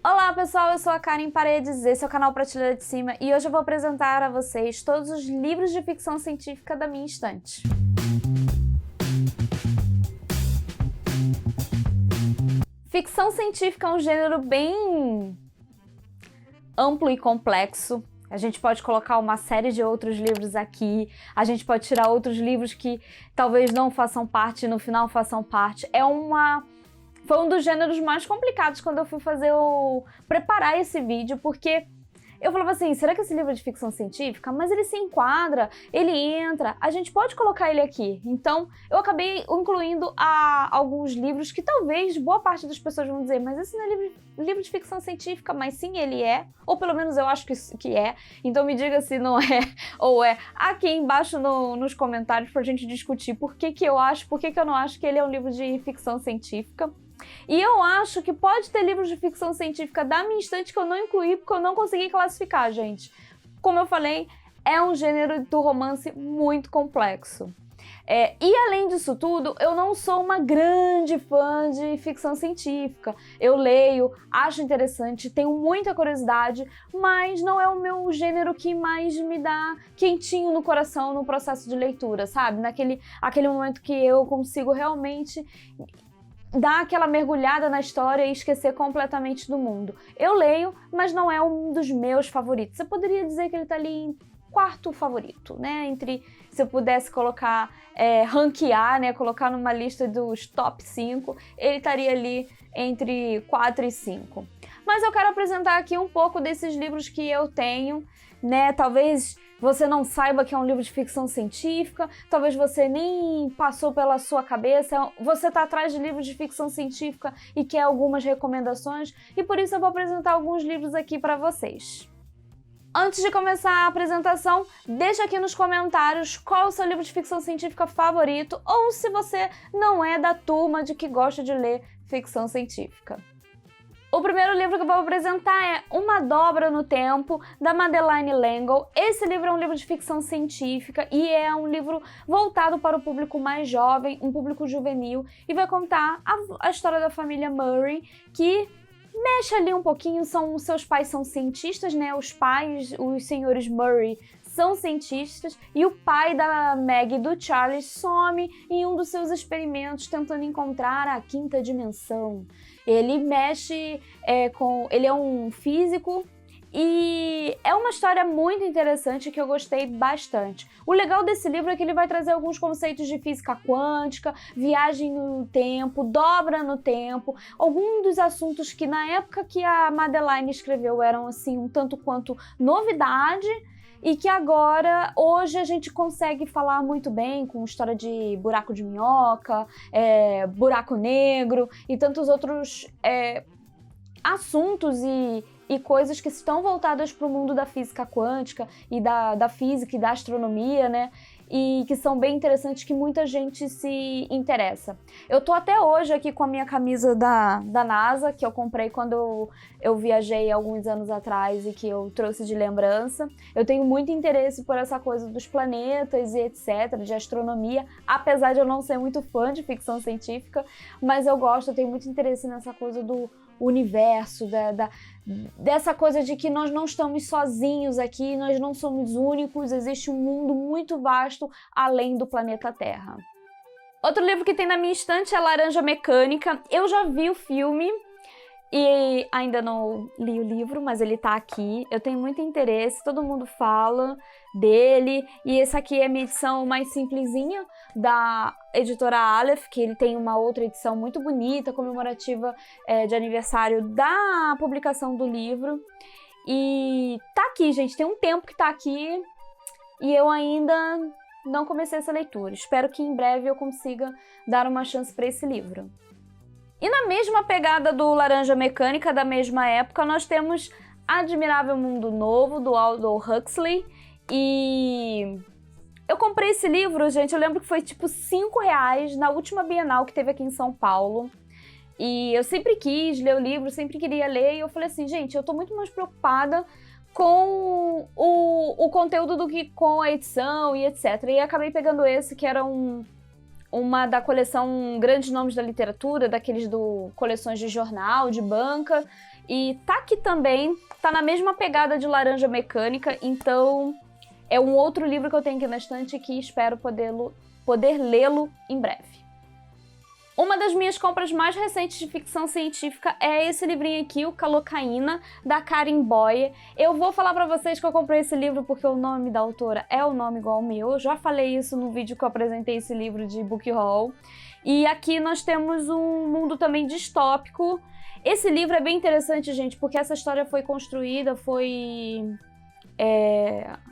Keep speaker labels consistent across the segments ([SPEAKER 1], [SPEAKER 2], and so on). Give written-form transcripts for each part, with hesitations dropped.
[SPEAKER 1] Olá pessoal, eu sou a Karen Paredes, esse é o canal Prateleira de Cima e hoje eu vou apresentar a vocês todos os livros de ficção científica da minha estante. Ficção científica é um gênero bem amplo e complexo. A gente pode colocar uma série de outros livros aqui, a gente pode tirar outros livros que talvez não façam parte e no final façam parte. Foi um dos gêneros mais complicados quando eu fui preparar esse vídeo, porque eu falava assim, será que esse livro é de ficção científica? Mas ele se enquadra, ele entra, a gente pode colocar ele aqui. Então, eu acabei incluindo alguns livros que talvez boa parte das pessoas vão dizer, mas esse não é livro de ficção científica, mas sim ele é, ou pelo menos eu acho que é. Então me diga se não é ou é aqui embaixo nos comentários pra gente discutir por que eu acho, por que eu não acho que ele é um livro de ficção científica. E eu acho que pode ter livros de ficção científica da minha estante que eu não incluí porque eu não consegui classificar, gente. Como eu falei, é um gênero do romance muito complexo. E além disso tudo, eu não sou uma grande fã de ficção científica. Eu leio, acho interessante, tenho muita curiosidade, mas não é o meu gênero que mais me dá quentinho no coração no processo de leitura, sabe? Aquele momento que eu consigo realmente dar aquela mergulhada na história e esquecer completamente do mundo. Eu leio, mas não é um dos meus favoritos. Eu poderia dizer que ele tá ali em quarto favorito, né? Se eu pudesse colocar, ranquear, né? Colocar numa lista dos top 5, ele estaria ali entre 4 e 5. Mas eu quero apresentar aqui um pouco desses livros que eu tenho, né? Talvez você não saiba que é um livro de ficção científica, talvez você nem passou pela sua cabeça, você está atrás de livros de ficção científica e quer algumas recomendações, e por isso eu vou apresentar alguns livros aqui para vocês. Antes de começar a apresentação, deixa aqui nos comentários qual é o seu livro de ficção científica favorito, ou se você não é da turma de que gosta de ler ficção científica. O primeiro livro que eu vou apresentar é Uma Dobra no Tempo, da Madeleine L'Engle. Esse livro é um livro de ficção científica e é um livro voltado para o público mais jovem, um público juvenil, e vai contar a história da família Murray, que mexe ali um pouquinho, seus pais são cientistas, né? Os senhores Murray, são cientistas, e o pai da Meg e do Charlie some em um dos seus experimentos tentando encontrar a quinta dimensão. Ele mexe ele é um físico e é uma história muito interessante que eu gostei bastante. O legal desse livro é que ele vai trazer alguns conceitos de física quântica, viagem no tempo, dobra no tempo, alguns dos assuntos que na época que a Madeleine escreveu eram assim um tanto quanto novidade, e que agora, hoje, a gente consegue falar muito bem com história de buraco de minhoca, buraco negro e tantos outros assuntos e coisas que estão voltadas para o mundo da física quântica e da física e da astronomia, né? E que são bem interessantes, que muita gente se interessa. Eu tô até hoje aqui com a minha camisa da NASA, que eu comprei quando eu viajei alguns anos atrás e que eu trouxe de lembrança. Eu tenho muito interesse por essa coisa dos planetas e etc, de astronomia, apesar de eu não ser muito fã de ficção científica, mas eu tenho muito interesse nessa coisa do universo, dessa coisa de que nós não estamos sozinhos aqui, nós não somos únicos, existe um mundo muito vasto além do planeta Terra. Outro livro que tem na minha estante é Laranja Mecânica. Eu já vi o filme e ainda não li o livro, mas ele tá aqui. Eu tenho muito interesse, todo mundo fala dele. E essa aqui é a minha edição mais simplesinha da editora Aleph, que ele tem uma outra edição muito bonita, comemorativa de aniversário da publicação do livro. E tá aqui, gente, tem um tempo que tá aqui e eu ainda não comecei essa leitura. Espero que em breve eu consiga dar uma chance para esse livro. E na mesma pegada do Laranja Mecânica, da mesma época, nós temos Admirável Mundo Novo, do Aldous Huxley. E eu comprei esse livro, gente, eu lembro que foi tipo R$5 na última Bienal que teve aqui em São Paulo. E eu sempre quis ler o livro, sempre queria ler, e eu falei assim, gente, eu tô muito mais preocupada com o conteúdo do que com a edição e etc. E acabei pegando esse, que era uma da coleção Grandes Nomes da Literatura, daqueles coleções de jornal, de banca, E tá aqui também, tá na mesma pegada de Laranja Mecânica, então é um outro livro que eu tenho aqui na estante que espero poder lê-lo em breve. Uma das minhas compras mais recentes de ficção científica é esse livrinho aqui, o Calocaína, da Karen Boyer. Eu vou falar pra vocês que eu comprei esse livro porque o nome da autora é o nome igual ao meu. Eu já falei isso no vídeo que eu apresentei esse livro de book haul. E aqui nós temos um mundo também distópico. Esse livro é bem interessante, gente, porque essa história foi construída,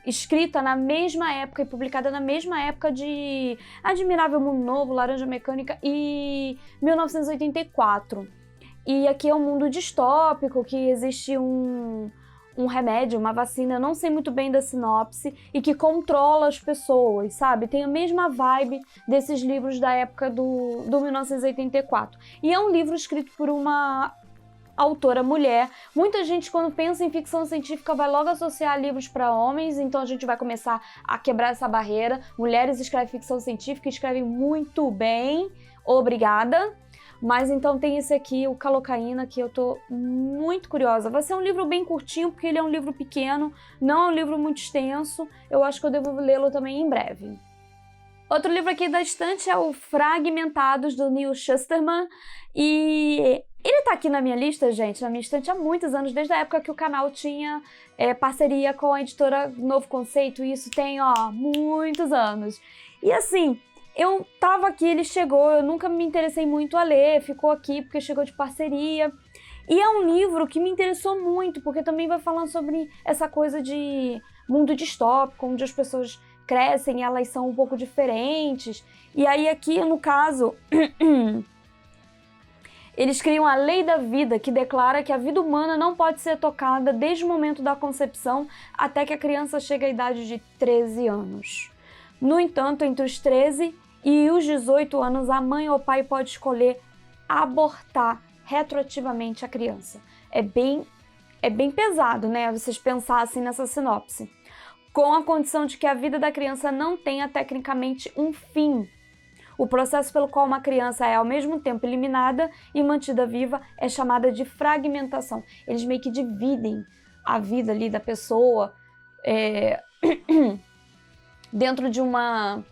[SPEAKER 1] escrita na mesma época e publicada na mesma época de Admirável Mundo Novo, Laranja Mecânica e 1984. E aqui é um mundo distópico, que existe um remédio, uma vacina, eu não sei muito bem da sinopse, e que controla as pessoas, sabe? Tem a mesma vibe desses livros da época do 1984. E é um livro escrito por uma autora mulher. Muita gente, quando pensa em ficção científica, vai logo associar livros para homens, então a gente vai começar a quebrar essa barreira. Mulheres escrevem ficção científica e escrevem muito bem, obrigada. Mas então tem esse aqui, o Calocaína, que eu tô muito curiosa. Vai ser um livro bem curtinho, porque ele é um livro pequeno, não é um livro muito extenso. Eu acho que eu devo lê-lo também em breve. Outro livro aqui da estante é o Fragmentados, do Neil Shusterman. E ele tá aqui na minha lista, gente, na minha estante há muitos anos, desde a época que o canal tinha parceria com a editora Novo Conceito. E isso tem, ó, muitos anos. E assim, eu tava aqui, ele chegou, eu nunca me interessei muito a ler, ficou aqui porque chegou de parceria. E é um livro que me interessou muito, porque também vai falando sobre essa coisa de mundo distópico, onde as pessoas crescem, elas são um pouco diferentes. E aí aqui, no caso, eles criam a lei da vida, que declara que a vida humana não pode ser tocada desde o momento da concepção até que a criança chegue à idade de 13 anos. No entanto, entre os 13 e os 18 anos, a mãe ou pai pode escolher abortar retroativamente a criança. É bem pesado, né? Vocês pensassem nessa sinopse. Com a condição de que a vida da criança não tenha tecnicamente um fim. O processo pelo qual uma criança é ao mesmo tempo eliminada e mantida viva é chamada de fragmentação. Eles meio que dividem a vida ali da pessoa dentro de uma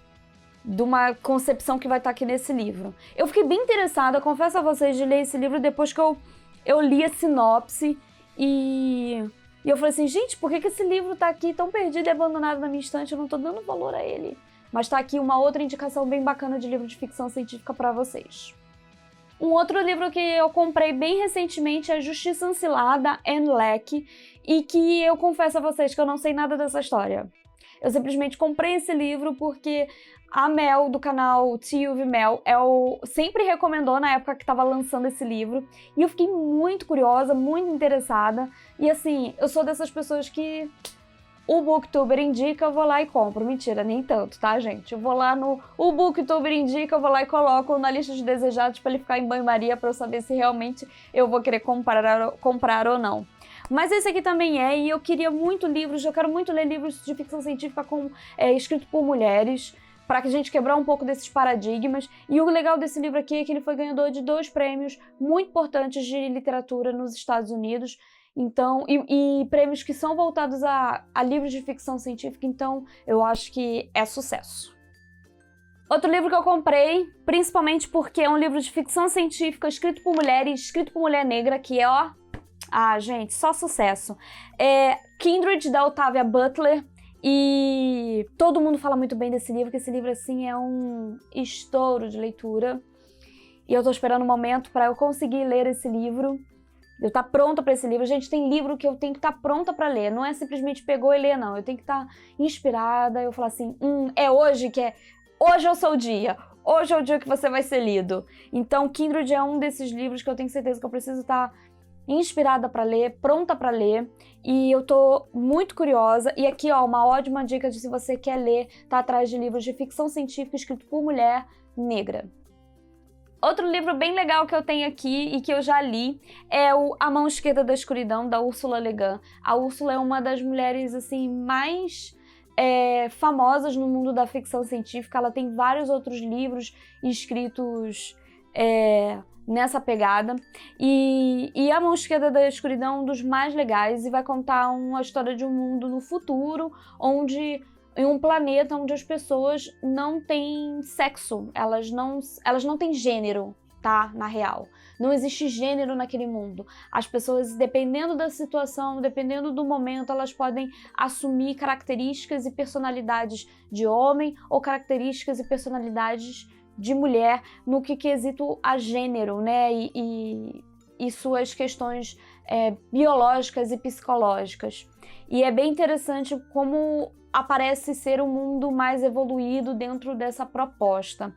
[SPEAKER 1] concepção que vai estar aqui nesse livro. Eu fiquei bem interessada, confesso a vocês, de ler esse livro depois que eu li a sinopse e eu falei assim, gente, por que esse livro tá aqui tão perdido e abandonado na minha estante? Eu não tô dando valor a ele. Mas tá aqui uma outra indicação bem bacana de livro de ficção científica para vocês. Um outro livro que eu comprei bem recentemente é Justiça Ancilada, da Ann Leckie, e que eu confesso a vocês que eu não sei nada dessa história. Eu simplesmente comprei esse livro porque a Mel, do canal Tube Mel, sempre recomendou na época que estava lançando esse livro. E eu fiquei muito curiosa, muito interessada. E assim, eu sou dessas pessoas que o Booktuber indica, eu vou lá e compro. Mentira, nem tanto, tá, gente? Eu vou lá o Booktuber indica, eu vou lá e coloco na lista de desejados para ele ficar em banho-maria para eu saber se realmente eu vou querer comprar ou não. Mas esse aqui também e eu queria muito livros, eu quero muito ler livros de ficção científica escrito por mulheres, para a gente quebrar um pouco desses paradigmas. E o legal desse livro aqui é que ele foi ganhador de 2 prêmios muito importantes de literatura nos Estados Unidos, então, e prêmios que são voltados a livros de ficção científica, então eu acho que é sucesso. Outro livro que eu comprei, principalmente porque é um livro de ficção científica escrito por mulher e escrito por mulher negra, que é, ó, gente, só sucesso. É Kindred, da Octavia Butler, e todo mundo fala muito bem desse livro, que esse livro, assim, é um estouro de leitura. E eu tô esperando um momento para eu conseguir ler esse livro. Eu estar pronta para esse livro. Gente, tem livro que eu tenho que estar pronta para ler. Não é simplesmente pegou e ler, não. Eu tenho que estar inspirada. Eu falar assim, é hoje que é... Hoje é o seu dia. Hoje é o dia que você vai ser lido. Então, Kindred é um desses livros que eu tenho certeza que eu preciso estar inspirada para ler, pronta para ler, e eu tô muito curiosa. E aqui, ó, uma ótima dica de se você quer ler, tá atrás de livros de ficção científica escrito por mulher negra. Outro livro bem legal que eu tenho aqui e que eu já li é o A Mão Esquerda da Escuridão, da Ursula Le Guin. A Ursula é uma das mulheres, assim, mais famosas no mundo da ficção científica. Ela tem vários outros livros escritos nessa pegada. E A Mão Esquerda da Escuridão é um dos mais legais e vai contar uma história de um mundo no futuro, em um planeta onde as pessoas não têm sexo, elas não têm gênero, tá? Na real. Não existe gênero naquele mundo. As pessoas, dependendo da situação, dependendo do momento, elas podem assumir características e personalidades de homem ou características e personalidades de mulher no que quesito a gênero, né? E suas questões biológicas e psicológicas. E é bem interessante como aparece ser um mundo mais evoluído dentro dessa proposta.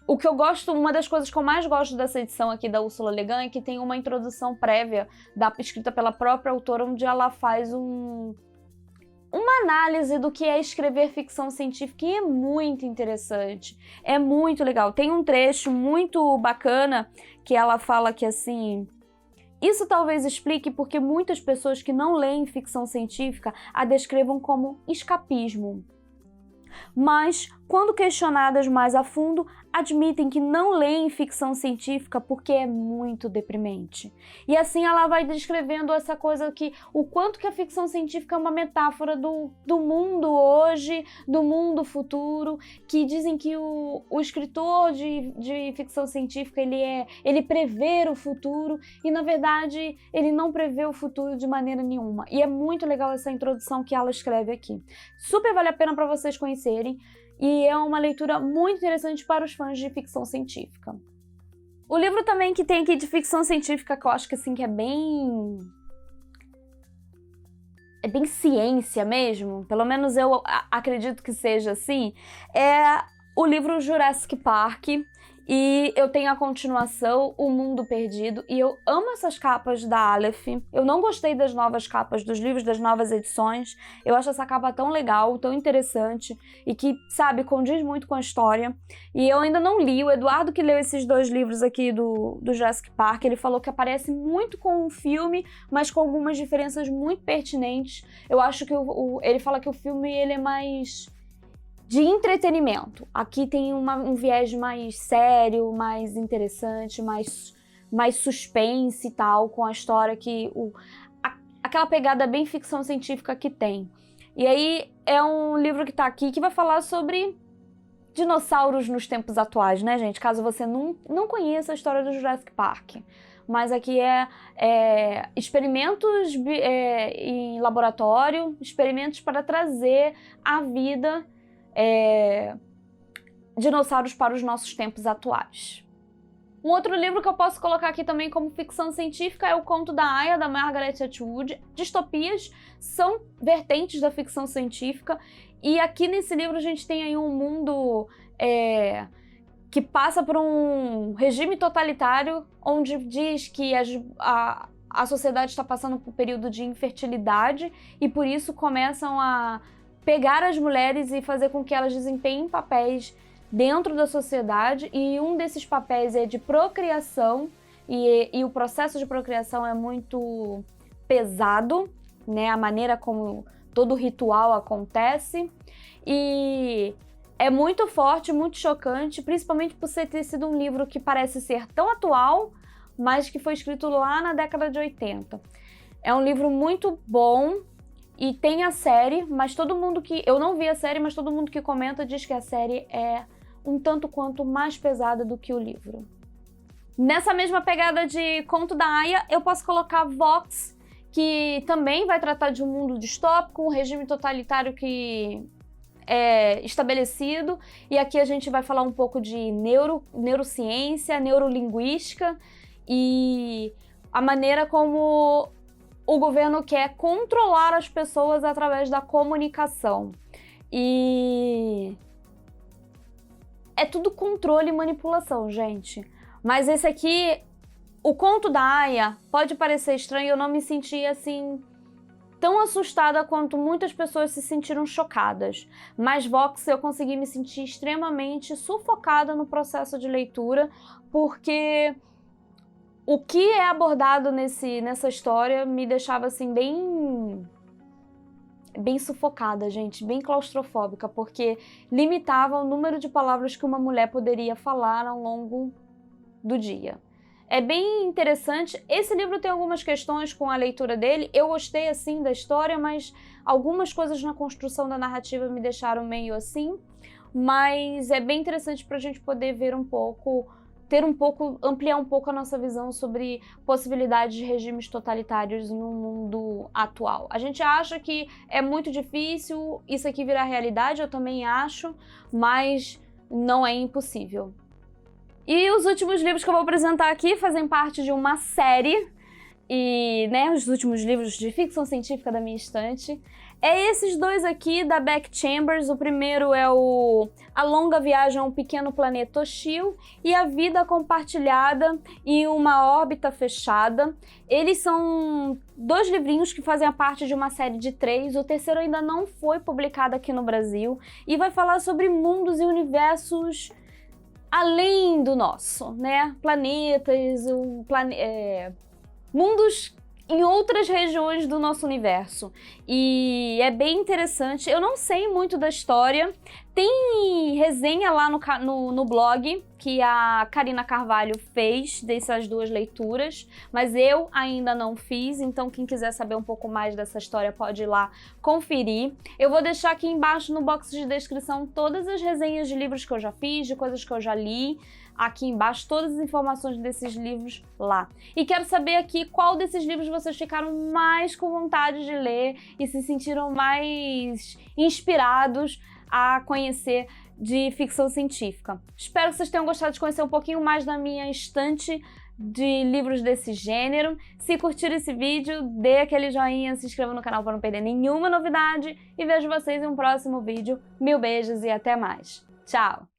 [SPEAKER 1] O que eu gosto, uma das coisas que eu mais gosto dessa edição aqui da Ursula Le Guin é que tem uma introdução prévia escrita pela própria autora, onde ela faz uma análise do que é escrever ficção científica e é muito interessante, é muito legal. Tem um trecho muito bacana que ela fala que assim, isso talvez explique porque muitas pessoas que não leem ficção científica a descrevam como escapismo. Mas, quando questionadas mais a fundo, admitem que não leem ficção científica porque é muito deprimente. E assim ela vai descrevendo essa coisa que o quanto que a ficção científica é uma metáfora do mundo hoje, do mundo futuro, que dizem que o escritor de ficção científica ele prevê o futuro e na verdade ele não prevê o futuro de maneira nenhuma. E é muito legal essa introdução que ela escreve aqui. Super vale a pena para vocês conhecerem. E é uma leitura muito interessante para os fãs de ficção científica. O livro também que tem aqui de ficção científica, que eu acho que assim, que é bem ciência mesmo, pelo menos eu acredito que seja assim, é o livro Jurassic Park. E eu tenho a continuação, O Mundo Perdido, e eu amo essas capas da Aleph. Eu não gostei das novas capas dos livros, das novas edições. Eu acho essa capa tão legal, tão interessante, e que, sabe, condiz muito com a história. E eu ainda não li, o Eduardo que leu esses 2 livros aqui do Jurassic Park, ele falou que aparece muito com o filme, mas com algumas diferenças muito pertinentes. Eu acho que ele fala que o filme ele é mais de entretenimento. Aqui tem um viés mais sério, mais interessante, mais suspense e tal, com a história que aquela pegada bem ficção científica que tem. E aí é um livro que tá aqui que vai falar sobre dinossauros nos tempos atuais, né, gente? Caso você não conheça a história do Jurassic Park. Mas aqui é experimentos em laboratório, experimentos para trazer à vida dinossauros para os nossos tempos atuais. Um outro livro que eu posso colocar aqui também como ficção científica é O Conto da Aia, da Margaret Atwood. Distopias são vertentes da ficção científica e aqui nesse livro a gente tem aí um mundo que passa por um regime totalitário onde diz que a sociedade está passando por um período de infertilidade e por isso começam a pegar as mulheres e fazer com que elas desempenhem papéis dentro da sociedade, e um desses papéis é de procriação, e o processo de procriação é muito pesado, né? A maneira como todo o ritual acontece, e é muito forte, muito chocante, principalmente por ter sido um livro que parece ser tão atual, mas que foi escrito lá na década de 80. É um livro muito bom, e tem a série, mas todo mundo eu não vi a série, mas todo mundo que comenta diz que a série é um tanto quanto mais pesada do que o livro. Nessa mesma pegada de Conto da Aia, eu posso colocar Vox, que também vai tratar de um mundo distópico, um regime totalitário que é estabelecido, e aqui a gente vai falar um pouco de neurociência, neurolinguística e a maneira como o governo quer controlar as pessoas através da comunicação. E é tudo controle e manipulação, gente. Mas esse aqui, O Conto da Aia, pode parecer estranho, eu não me senti assim tão assustada quanto muitas pessoas se sentiram chocadas. Mas Vox eu consegui me sentir extremamente sufocada no processo de leitura, porque o que é abordado nessa história me deixava assim bem sufocada, gente, bem claustrofóbica, porque limitava o número de palavras que uma mulher poderia falar ao longo do dia. É bem interessante. Esse livro tem algumas questões com a leitura dele. Eu gostei, assim, da história, mas algumas coisas na construção da narrativa me deixaram meio assim. Mas é bem interessante para a gente poder ver um pouco, ampliar um pouco a nossa visão sobre possibilidades de regimes totalitários em um mundo atual. A gente acha que é muito difícil isso aqui virar realidade, eu também acho, mas não é impossível. E os últimos livros que eu vou apresentar aqui fazem parte de uma série, e, né, os últimos livros de ficção científica da minha estante. É esses dois aqui, da Beck Chambers. O primeiro é o A Longa Viagem a um Pequeno Planeta Hostil e A Vida Compartilhada em uma Órbita Fechada. Eles são dois livrinhos que fazem a parte de uma série de 3. O terceiro ainda não foi publicado aqui no Brasil e vai falar sobre mundos e universos além do nosso, né? Planetas, mundos em outras regiões do nosso universo. E é bem interessante. Eu não sei muito da história. Tem resenha lá no blog que a Karina Carvalho fez dessas duas leituras, mas eu ainda não fiz, então quem quiser saber um pouco mais dessa história pode ir lá conferir. Eu vou deixar aqui embaixo no box de descrição todas as resenhas de livros que eu já fiz, de coisas que eu já li, aqui embaixo todas as informações desses livros lá. E quero saber aqui qual desses livros vocês ficaram mais com vontade de ler e se sentiram mais inspirados a conhecer de ficção científica. Espero que vocês tenham gostado de conhecer um pouquinho mais da minha estante de livros desse gênero. Se curtiram esse vídeo, dê aquele joinha, se inscreva no canal para não perder nenhuma novidade e vejo vocês em um próximo vídeo. Mil beijos e até mais. Tchau!